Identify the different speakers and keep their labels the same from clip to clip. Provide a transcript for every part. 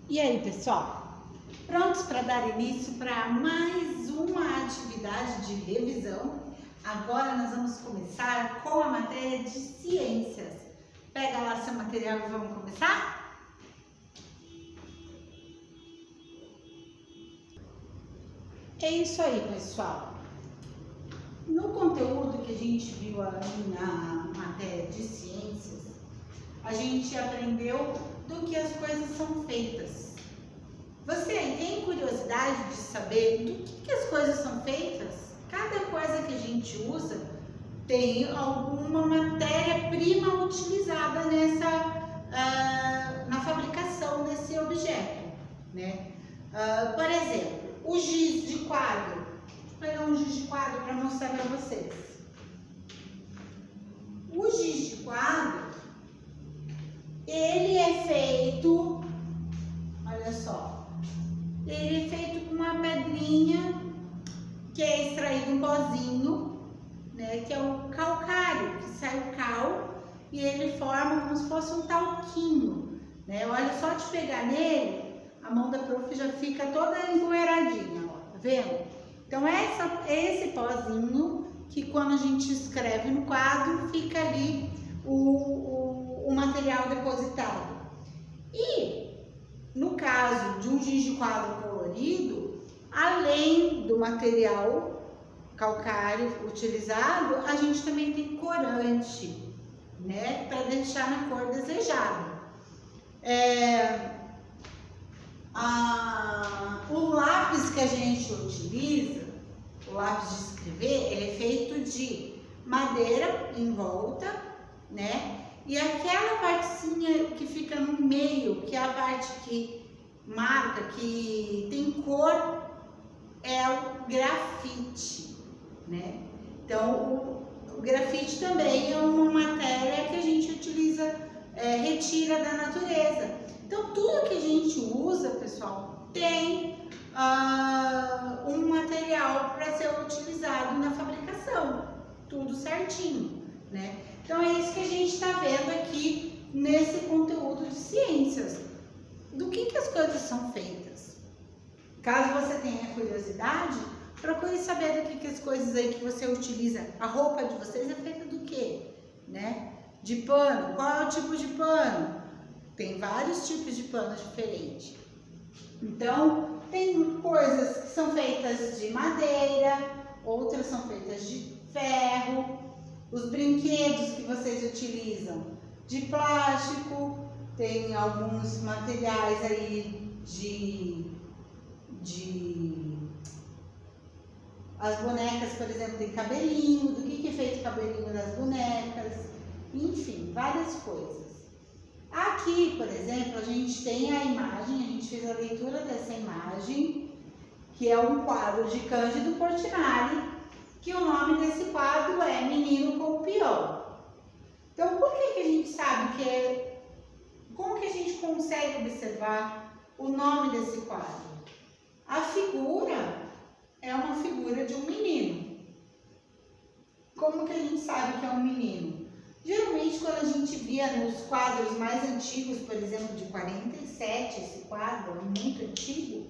Speaker 1: E aí, pessoal? Prontos para dar início para mais uma atividade de revisão? Agora nós vamos começar com a matéria de ciências. Pega lá seu material e vamos começar? É isso aí, pessoal. No conteúdo que a gente viu ali na matéria de ciências, a gente aprendeu do que as coisas são feitas. Você tem curiosidade de saber do que as coisas são feitas? Cada coisa que a gente usa tem alguma matéria-prima utilizada na fabricação desse objeto, né? Por exemplo, o giz de quadro. Vou pegar um giz de quadro para mostrar para vocês. O giz de quadro, ele é feito, olha só, ele é feito com uma pedrinha que é extraído um pozinho, né, que é o calcário, que sai o cal e ele forma como se fosse um talquinho, né? Olha, só de pegar nele, a mão da prof já fica toda empoeiradinha, ó, tá vendo? Então esse pozinho que quando a gente escreve no quadro, fica ali o material depositado. E no caso de um giz de quadro colorido, além do material calcário utilizado, a gente também tem corante, né, para deixar na cor desejada. O lápis que a gente utiliza, o lápis de escrever, ele é feito de madeira em volta, né? E aquela partezinha que fica no meio, que é a parte que marca, que tem cor, é o grafite, né? Então, o grafite também é uma matéria que a gente utiliza, retira da natureza. Então, tudo que a gente usa, pessoal, tem um material para ser utilizado na fabricação, tudo certinho, né? Então, é isso que a gente está vendo aqui nesse conteúdo de ciências. Do que as coisas são feitas? Caso você tenha curiosidade, procure saber do que as coisas aí que você utiliza. A roupa de vocês é feita do quê? Né? De pano. Qual é o tipo de pano? Tem vários tipos de pano diferentes. Então, tem coisas que são feitas de madeira, outras são feitas de ferro. Os brinquedos que vocês utilizam de plástico, tem alguns materiais aí as bonecas, por exemplo, tem cabelinho, do que é feito o cabelinho das bonecas, enfim, várias coisas. Aqui, por exemplo, a gente tem a imagem, a gente fez a leitura dessa imagem, que é um quadro de Cândido Portinari, que o nome desse quadro é Menino com o Peão. Então, por que a gente sabe como que a gente consegue observar o nome desse quadro? A figura é uma figura de um menino. Como que a gente sabe que é um menino? Geralmente, quando a gente via nos quadros mais antigos, por exemplo, de 47, esse quadro é muito antigo,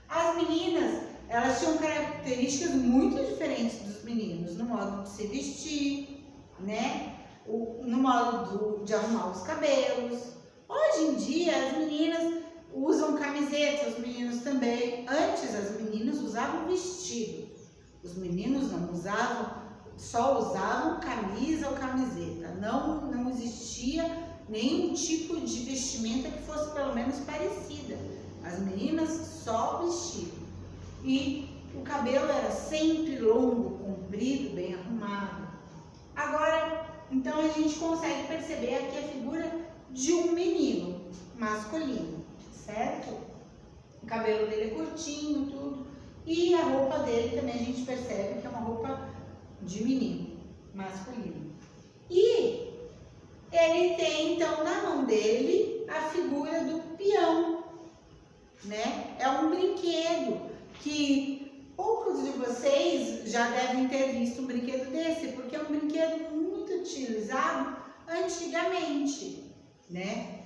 Speaker 1: as meninas, elas tinham características muito diferentes dos meninos, no modo de se vestir, né? No modo de arrumar os cabelos. Hoje em dia, as meninas usam camiseta, os meninos também. Antes, as meninas usavam vestido. Os meninos não usavam, só usavam camisa ou camiseta. Não existia nenhum tipo de vestimenta que fosse pelo menos parecida. As meninas só vestido. E o cabelo era sempre longo, comprido, bem arrumado. Agora, então a gente consegue perceber aqui a figura de um menino masculino, certo? O cabelo dele é curtinho, tudo. E a roupa dele também a gente percebe que é uma roupa de menino, masculino. E ele tem, então, na mão dele a figura do peão, né? É um brinquedo que poucos de vocês já devem ter visto um brinquedo desse, porque é um brinquedo muito utilizado antigamente, né?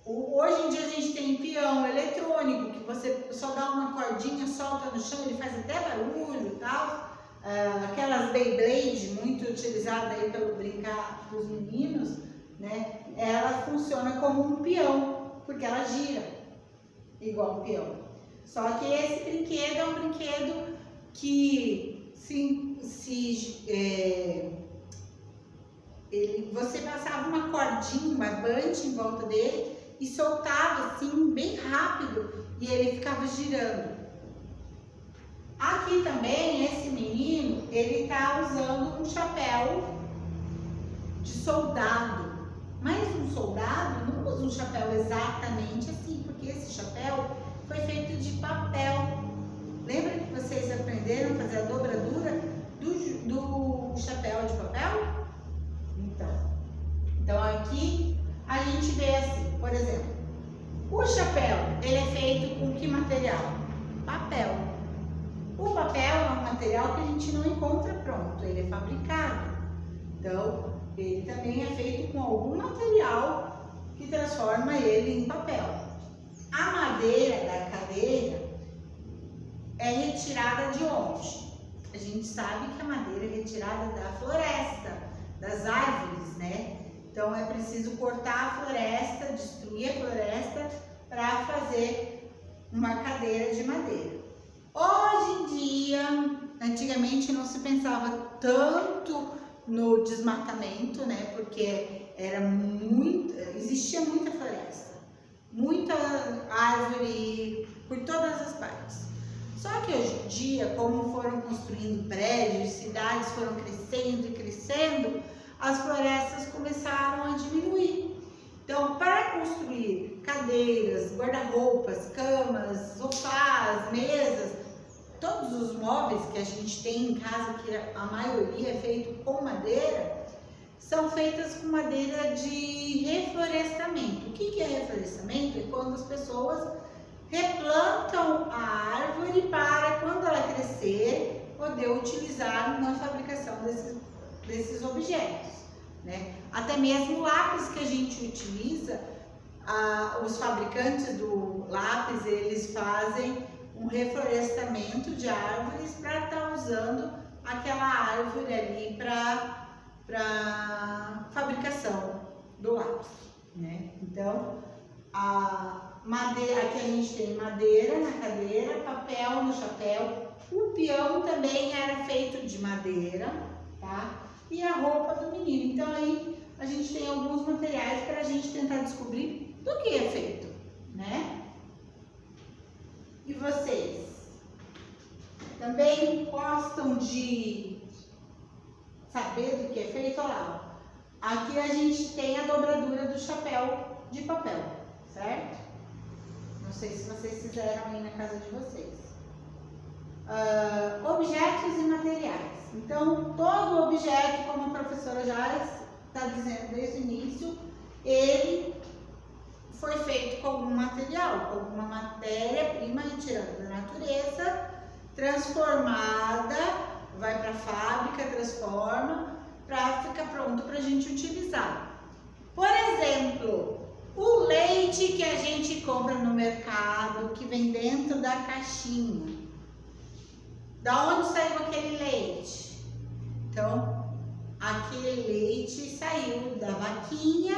Speaker 1: Hoje em dia a gente tem peão eletrônico, que você só dá uma cordinha, solta no chão, ele faz até barulho e tal. Aquelas Beyblade, muito utilizada aí pelo brincar dos meninos, né? Ela funciona como um peão, porque ela gira igual um peão. Só que esse brinquedo é um brinquedo que você passava uma cordinha, um barbante em volta dele e soltava assim bem rápido e ele ficava girando. Aqui também esse menino, ele tá usando um chapéu de soldado, mas um soldado não usa um chapéu exatamente assim, porque esse chapéu foi feito de papel. Lembra que vocês aprenderam a fazer a dobradura do chapéu de papel? Então aqui a gente vê assim, por exemplo, o chapéu, ele é feito com que material? Papel. O papel é um material que a gente não encontra pronto, ele é fabricado. Então, ele também é feito com algum material que transforma ele em papel. A madeira da cadeira é retirada de onde? A gente sabe que a madeira é retirada da floresta, das árvores, né? Então é preciso cortar a floresta, destruir a floresta para fazer uma cadeira de madeira. Hoje em dia, antigamente não se pensava tanto no desmatamento, né? Porque existia muita floresta, muita árvore por todas as partes. Só que hoje em dia, como foram construindo prédios, cidades foram crescendo e crescendo, as florestas começaram a diminuir. Então, para construir cadeiras, guarda-roupas, camas, sofás, mesas, todos os móveis que a gente tem em casa, que a maioria é feito com madeira, são feitas com madeira de reflorestamento. O que é reflorestamento? É quando as pessoas replantam a árvore para, quando ela crescer, poder utilizar na fabricação desses objetos, né? Até mesmo o lápis que a gente utiliza, os fabricantes do lápis, eles fazem um reflorestamento de árvores para estar usando aquela árvore ali para fabricação do lápis, né? Então, a madeira, aqui a gente tem madeira na cadeira, papel no chapéu. O peão também era feito de madeira, tá? E a roupa do menino. Então aí a gente tem alguns materiais para a gente tentar descobrir do que é feito, né? E vocês também gostam de saber do que é feito? Olha lá, aqui a gente tem a dobradura do chapéu de papel, certo? Não sei se vocês fizeram aí na casa de vocês. Objetos e materiais. Então, todo objeto, como a professora já está dizendo desde o início, ele foi feito com algum material, com alguma matéria-prima retirada da natureza, transformada, vai para a fábrica, transforma, para ficar pronto para a gente utilizar. Por exemplo, o leite que a gente compra no mercado, que vem dentro da caixinha. Da onde saiu aquele leite? Então, aquele leite saiu da vaquinha,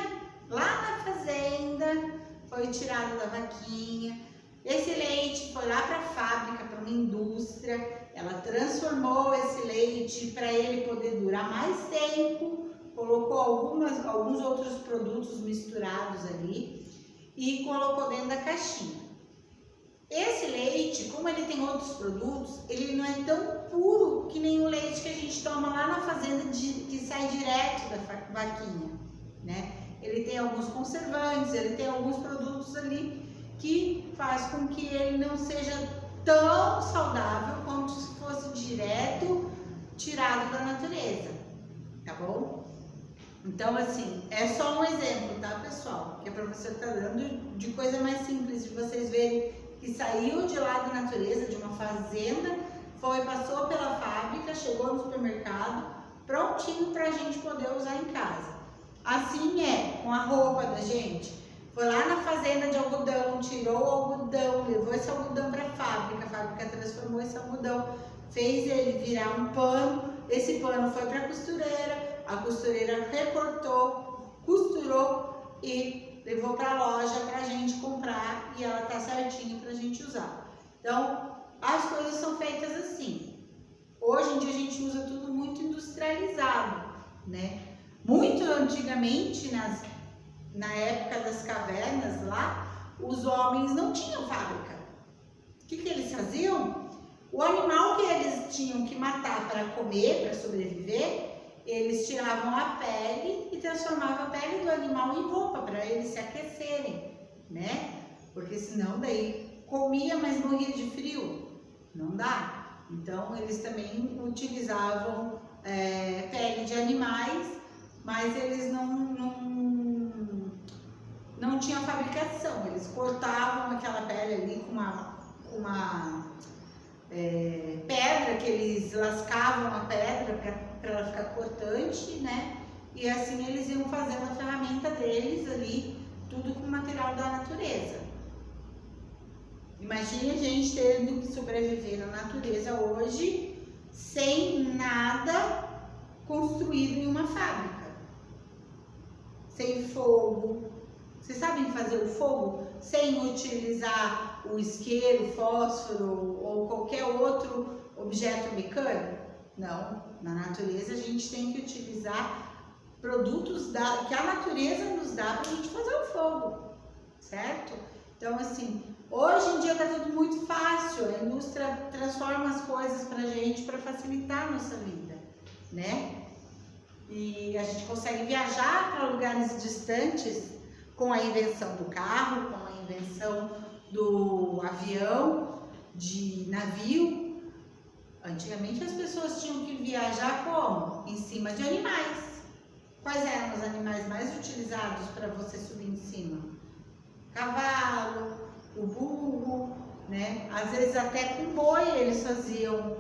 Speaker 1: lá na fazenda, foi tirado da vaquinha. Esse leite foi lá para a fábrica, para uma indústria, ela transformou esse leite para ele poder durar mais tempo, colocou alguns outros produtos misturados ali e colocou dentro da caixinha. Esse leite, como ele tem outros produtos, ele não é tão puro que nem o leite que a gente toma lá na fazenda que sai direto da vaquinha, né? Ele tem alguns conservantes, ele tem alguns produtos ali que faz com que ele não seja tão saudável quanto se fosse direto tirado da natureza, tá bom? Então, assim, é só um exemplo, tá, pessoal? Que a professora está dando de coisa mais simples, de vocês verem que saiu de lá da natureza, de uma fazenda, passou pela fábrica, chegou no supermercado, prontinho para a gente poder usar em casa. Assim é com a roupa da gente. Foi lá na fazenda de algodão, tirou o algodão, levou esse algodão para a fábrica transformou esse algodão, fez ele virar um pano, esse pano foi para a costureira recortou, costurou e levou para a loja para a gente comprar e ela tá certinha para a gente usar. Então, as coisas são feitas assim. Hoje em dia a gente usa tudo muito industrializado, né? Muito antigamente, na época das cavernas lá, os homens não tinham fábrica. O que eles faziam? O animal que eles tinham que matar para comer, para sobreviver, eles tiravam a pele e transformavam a pele do animal em roupa para eles se aquecerem, né? Porque senão daí comia, mas morria de frio. Não dá. Então eles também utilizavam pele de animais, mas eles não tinham fabricação. Eles cortavam aquela pele ali com uma pedra, que eles lascavam a pedra para ela ficar cortante, né? E assim eles iam fazendo a ferramenta deles ali, tudo com material da natureza. Imagine a gente tendo que sobreviver na natureza hoje sem nada construído em uma fábrica, sem fogo. Vocês sabem fazer o fogo sem utilizar o isqueiro, fósforo ou qualquer outro objeto mecânico? Não, na natureza a gente tem que utilizar produtos que a natureza nos dá para a gente fazer o fogo, certo? Então assim, hoje em dia está tudo muito fácil, a indústria transforma as coisas para a gente para facilitar a nossa vida, né? E a gente consegue viajar para lugares distantes com a invenção do carro, com a invenção do avião, de navio. Antigamente as pessoas tinham que viajar como? Em cima de animais. Quais eram os animais mais utilizados para você subir em cima? Cavalo, o burro, né? Às vezes até com boi eles faziam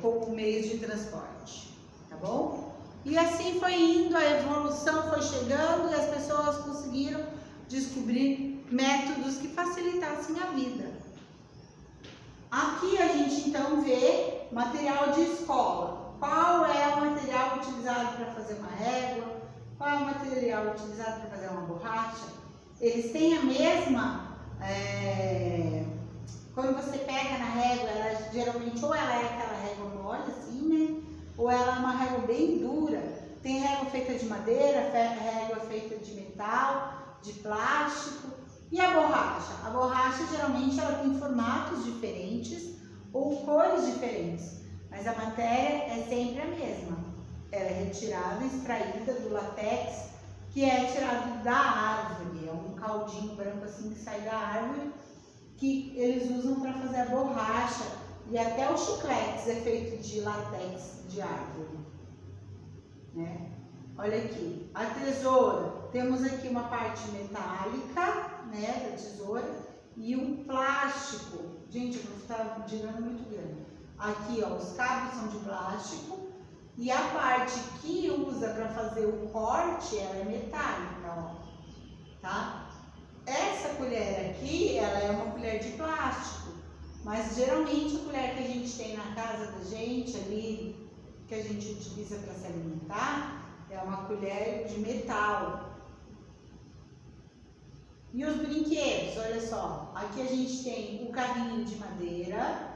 Speaker 1: como meio de transporte, tá bom? E assim foi indo, a evolução foi chegando e as pessoas conseguiram descobrir métodos que facilitassem a vida. Aqui a gente então vê material de escola. Qual é o material utilizado para fazer uma régua? Qual é o material utilizado para fazer uma borracha? Eles têm a mesma... Quando você pega na régua, ela geralmente ou ela é aquela régua mole assim, né? Ou ela é uma régua bem dura. Tem régua feita de madeira, régua feita de metal, de plástico. E a borracha? A borracha geralmente ela tem formatos diferentes ou cores diferentes, mas a matéria é sempre a mesma. Ela é retirada, extraída do látex, que é tirado da árvore. É um caldinho branco assim que sai da árvore, que eles usam para fazer a borracha. E até os chicletes é feito de látex de árvore, né? Olha aqui, a tesoura. Temos aqui uma parte metálica, né, da tesoura, e um plástico. Gente, o está girando muito grande. Aqui, ó, os cabos são de plástico e a parte que usa para fazer o corte, ela é metálica, ó, tá? Essa colher aqui, ela é uma colher de plástico. Mas geralmente a colher que a gente tem na casa da gente ali, que a gente utiliza para se alimentar, é uma colher de metal. E os brinquedos, olha só, aqui a gente tem o carrinho de madeira,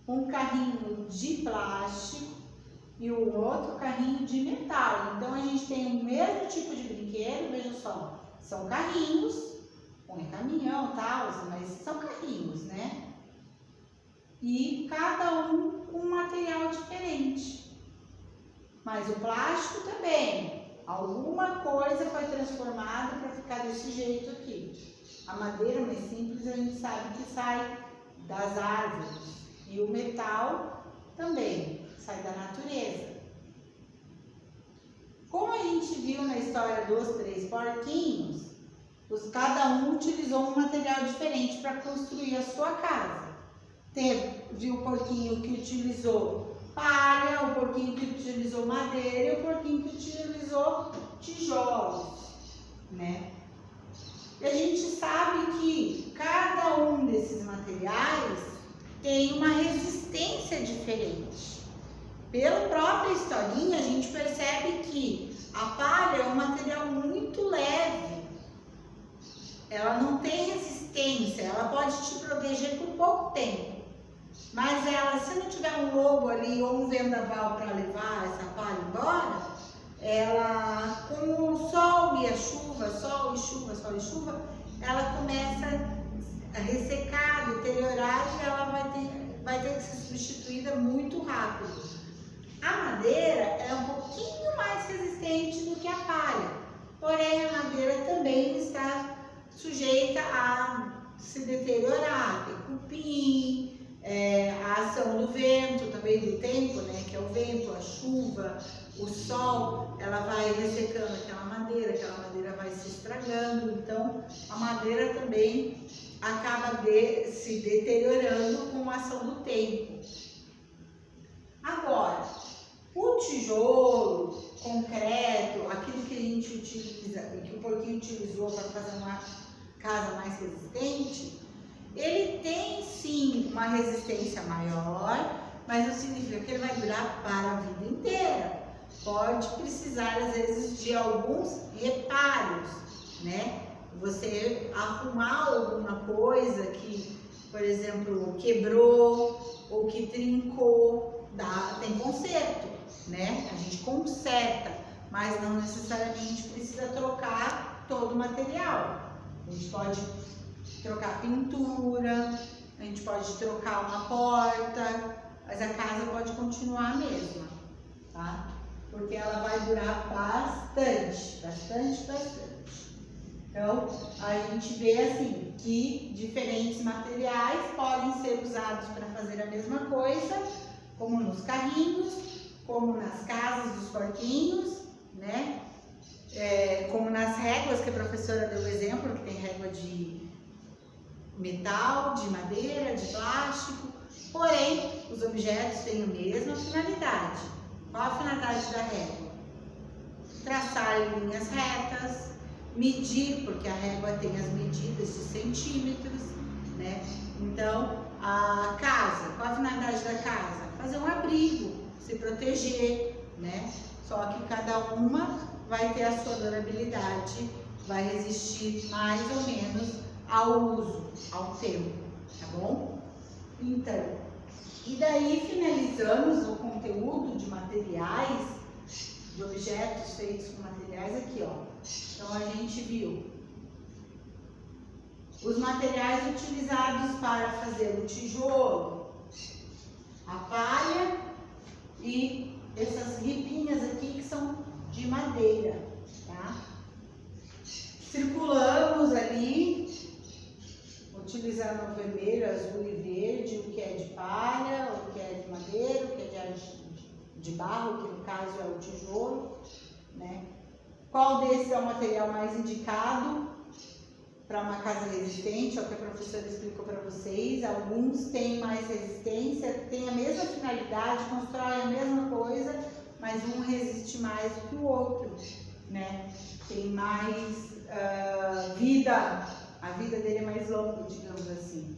Speaker 1: um carrinho de plástico e o outro carrinho de metal. Então a gente tem o mesmo tipo de brinquedo, veja só, são carrinhos, não é caminhão, tal, mas são carrinhos, né? E cada um com um material diferente. Mas o plástico também, alguma coisa foi transformada para ficar desse jeito aqui. A madeira mais simples a gente sabe que sai das árvores. E o metal também sai da natureza. Como a gente viu na história dos 3 porquinhos, cada um utilizou um material diferente para construir a sua casa. Viu o porquinho que utilizou palha, o porquinho que utilizou madeira e o porquinho que utilizou tijolos, né? E a gente sabe que cada um desses materiais tem uma resistência diferente. Pela própria historinha, a gente percebe que a palha é um material muito leve. Ela não tem resistência, ela pode te proteger por pouco tempo. Mas ela, se não tiver um lobo ali ou um vendaval para levar essa palha embora, ela, com o sol e a chuva, sol e chuva, sol e chuva, ela começa a ressecar, deteriorar e ela vai ter que ser substituída muito rápido. A madeira é um pouquinho mais resistente do que a palha, porém a madeira também está sujeita a se deteriorar, tem cupim, a ação do vento, também do tempo, né, que é o vento, a chuva, o sol, ela vai ressecando aquela madeira vai se estragando, então a madeira também acaba se deteriorando com a ação do tempo. Agora, o tijolo, concreto, aquilo que a gente utiliza, que o porquinho utilizou para fazer uma casa mais resistente, ele tem sim uma resistência maior, mas não significa que ele vai durar para a vida inteira. Pode precisar, às vezes, de alguns reparos, né? Você arrumar alguma coisa que, por exemplo, quebrou ou que trincou, tem conserto, né? A gente conserta, mas não necessariamente precisa trocar todo o material. A gente pode trocar pintura, a gente pode trocar uma porta, mas a casa pode continuar a mesma, tá? Porque ela vai durar bastante. Então, a gente vê assim, que diferentes materiais podem ser usados para fazer a mesma coisa, como nos carrinhos, como nas casas dos porquinhos, né? Como nas réguas, que a professora deu o exemplo, que tem régua de metal, de madeira, de plástico, porém, os objetos têm a mesma finalidade. Qual a finalidade da régua? Traçar linhas retas, medir, porque a régua tem as medidas de centímetros, né? Então, a casa, qual a finalidade da casa? Fazer um abrigo, se proteger, né? Só que cada uma vai ter a sua durabilidade, vai resistir mais ou menos ao uso, ao tempo, tá bom? Então, e daí finalizamos o conteúdo de materiais, de objetos feitos com materiais aqui, ó. Então a gente viu os materiais utilizados para fazer o tijolo, a palha e essas ripinhas aqui que são de madeira, tá? Circulamos ali, utilizando o vermelho, azul e verde, o que é de palha, o que é de madeira, o que é de barro, que no caso é o tijolo, né? Qual desses é o material mais indicado para uma casa resistente? É o que a professora explicou para vocês. Alguns têm mais resistência, têm a mesma finalidade, constroem a mesma coisa, mas um resiste mais do que o outro, né? Tem mais vida. A vida dele é mais longa, digamos assim.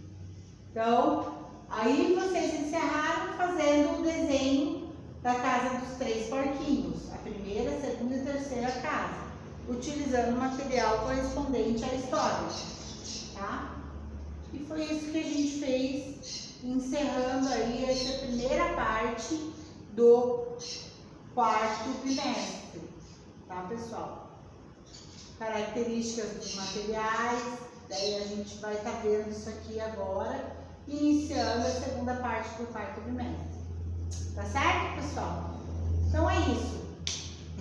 Speaker 1: Então, aí vocês encerraram fazendo o desenho da casa dos 3 porquinhos. A primeira, segunda e terceira casa. Utilizando o material correspondente à história. Tá? E foi isso que a gente fez, encerrando aí essa primeira parte do 4º trimestre. Tá, pessoal? Características dos materiais. Daí a gente vai estar vendo isso aqui agora, iniciando a segunda parte do 4º trimestre. Tá certo, pessoal? Então é isso.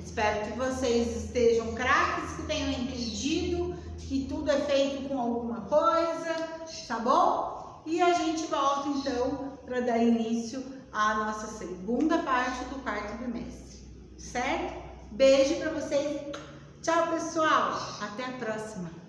Speaker 1: Espero que vocês estejam craques, que tenham entendido que tudo é feito com alguma coisa, tá bom? E a gente volta então para dar início à nossa segunda parte do 4º trimestre. Certo? Beijo para vocês. Tchau, pessoal. Até a próxima.